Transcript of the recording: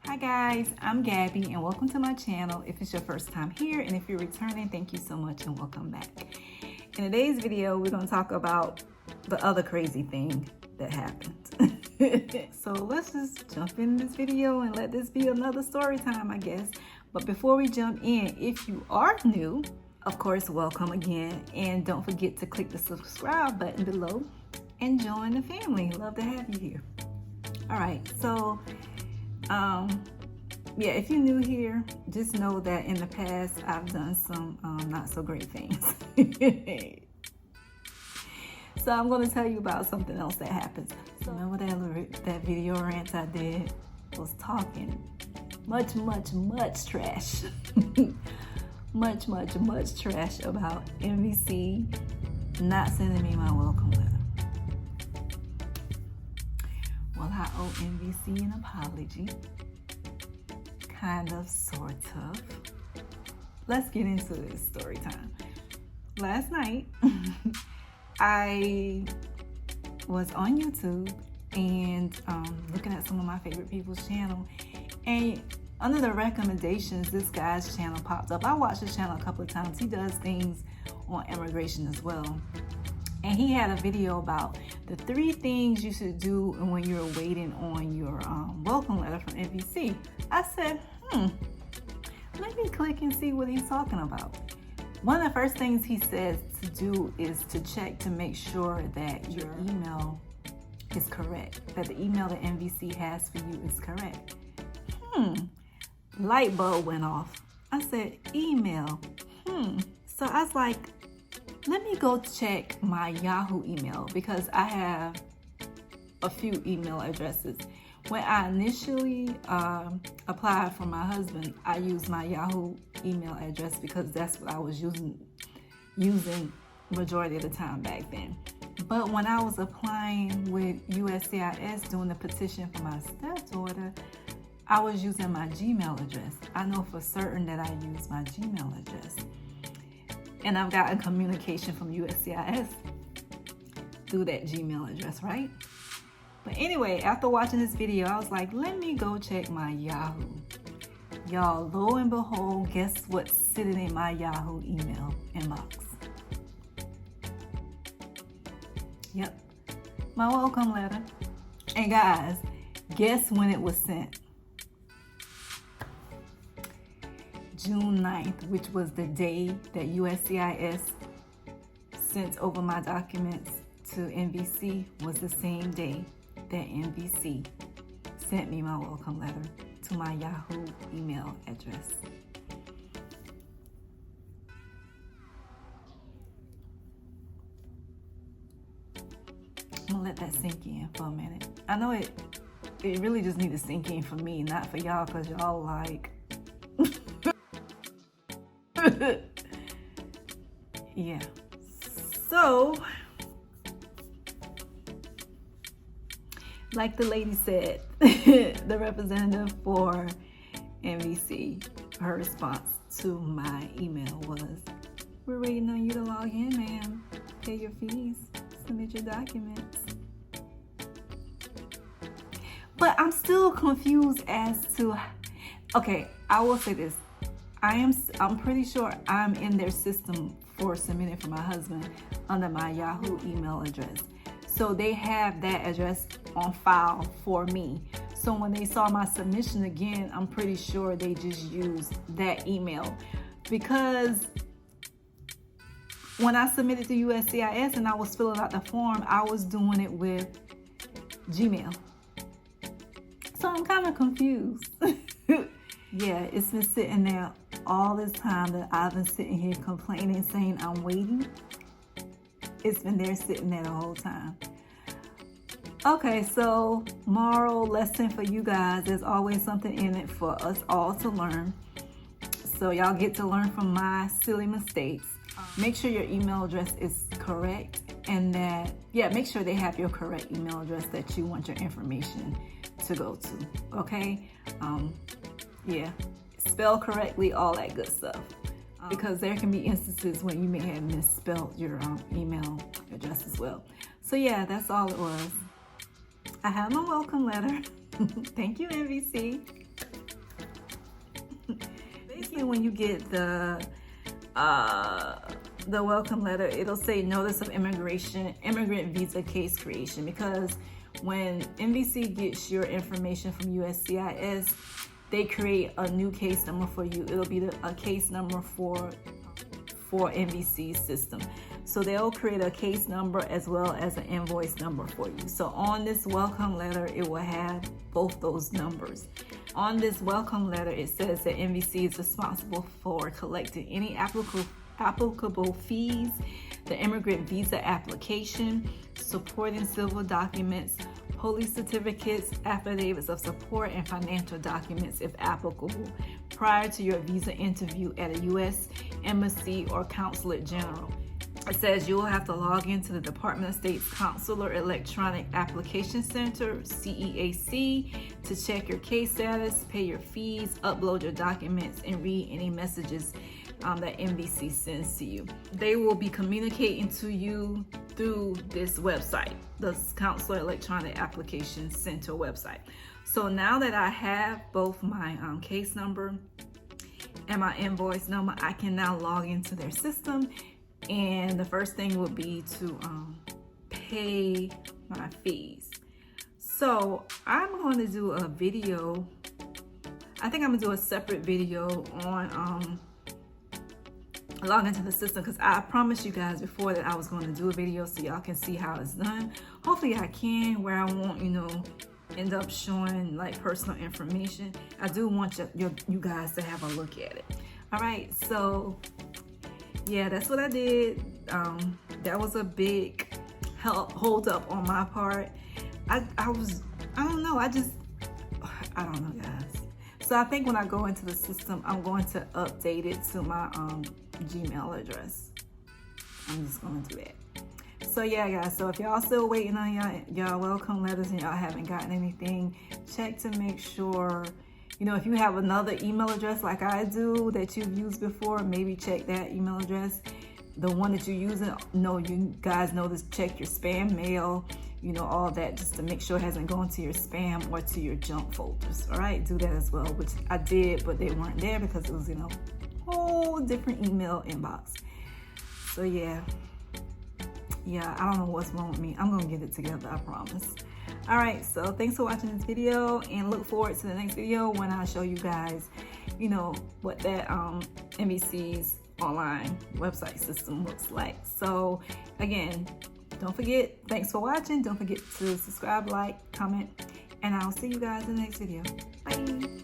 Hi guys, I'm Gabby and welcome to my channel. If it's your first time here and if you're returning, thank you so much and welcome back. In today's video, we're going to talk about the other crazy thing that happened. So let's just jump in this video and let this be another story time, I guess. But before we jump in, if you are new, of course, welcome again. And don't forget to click the subscribe button below and join the family. Love to have you here. All right, so yeah, if you're new here, just know that in the past I've done some not so great things. So I'm going to tell you about something else that happens. So remember that video rant I did was talking much trash. much trash about NVC not sending me my welcome letter. Well, I owe NVC an apology. Kind of, sort of. Let's get into this story time. Last night, I was on YouTube and looking at some of my favorite people's channel, and under the recommendations, this guy's channel popped up. I watched his channel a couple of times. He does things on immigration as well. And he had a video about the 3 things you should do when you're waiting on your welcome letter from NVC. I said, let me click and see what he's talking about. One of the first things he says to do is to check to make sure that your email is correct, that the email that NVC has for you is correct. Light bulb went off. I said, email. So I was like, let me go check my Yahoo email because I have a few email addresses. When I initially applied for my husband, I used my Yahoo email address because that's what I was using majority of the time back then. But when I was applying with USCIS doing the petition for my stepdaughter, I was using my Gmail address. I know for certain that I use my Gmail address. And I've gotten communication from USCIS through that Gmail address, right? But anyway, after watching this video, I was like, let me go check my Yahoo. Y'all, lo and behold, guess what's sitting in my Yahoo email inbox? Yep, my welcome letter. And guys, guess when it was sent? June 9th, which was the day that USCIS sent over my documents to NVC, was the same day that NVC sent me my welcome letter to my Yahoo email address. I'm gonna let that sink in for a minute. I know it really just needs to sink in for me, not for y'all, because y'all like yeah. So, like the lady said, the representative for NVC, her response to my email was, we're waiting on you to log in, ma'am. Pay your fees, submit your documents. But I'm still confused as to, okay, I will say this. I'm pretty sure I'm in their system for submitting for my husband under my Yahoo email address. So they have that address on file for me. So when they saw my submission again, I'm pretty sure they just used that email. Because when I submitted to USCIS and I was filling out the form, I was doing it with Gmail. So I'm kind of confused. Yeah, it's been sitting there all this time that I've been sitting here complaining, saying I'm waiting. It's been there sitting there the whole time. Okay, so moral lesson for you guys. There's always something in it for us all to learn. So y'all get to learn from my silly mistakes. Make sure your email address is correct, and that, yeah, make sure they have your correct email address that you want your information to go to, okay? Yeah, spell correctly, all that good stuff. Because there can be instances when you may have misspelled your email address as well. So yeah, that's all it was. I have my welcome letter. Thank you, NVC. when you get the welcome letter, it'll say notice of immigrant visa case creation, because when NVC gets your information from USCIS, they create a new case number for you. It'll be a case number for NVC's system. So they'll create a case number as well as an invoice number for you. So on this welcome letter, it will have both those numbers. On this welcome letter, it says that NVC is responsible for collecting any applicable fees, the immigrant visa application, supporting civil documents, police certificates, affidavits of support, and financial documents, if applicable, prior to your visa interview at a U.S. embassy or consulate general. It says you will have to log into the Department of State's Consular Electronic Application Center, CEAC, to check your case status, pay your fees, upload your documents, and read any messages that NVC sends to you. They will be communicating to you through this website, the Consular Electronic Application Center website. So now that I have both my case number and my invoice number, I can now log into their system, and the first thing would be to pay my fees. So I'm going to do a video. I think I'm gonna do a separate video on log into the system, because I promised you guys before that I was going to do a video so y'all can see how it's done. Hopefully I can, where I won't, end up showing like personal information. I do want you guys to have a look at it. All right, so yeah, that's what I did. That was a big hold up on my part. I don't know, guys. So I think when I go into the system, I'm going to update it to my Gmail address. I'm just going to do that. So yeah, guys, so if y'all still waiting on y'all welcome letters and y'all haven't gotten anything, check to make sure, if you have another email address like I do that you've used before, maybe check that email address. The one that you're using, you guys know this, check your spam mail, all that, just to make sure it hasn't gone to your spam or to your junk folders. All right, do that as well, which I did, but they weren't there because it was, whole different email inbox. So yeah, I don't know what's wrong with me. I'm gonna get it together, I promise. All right, so thanks for watching this video, and look forward to the next video when I show you guys, what that NVC's online website system looks like. So again, don't forget, thanks for watching. Don't forget to subscribe, like, comment, and I'll see you guys in the next video. Bye.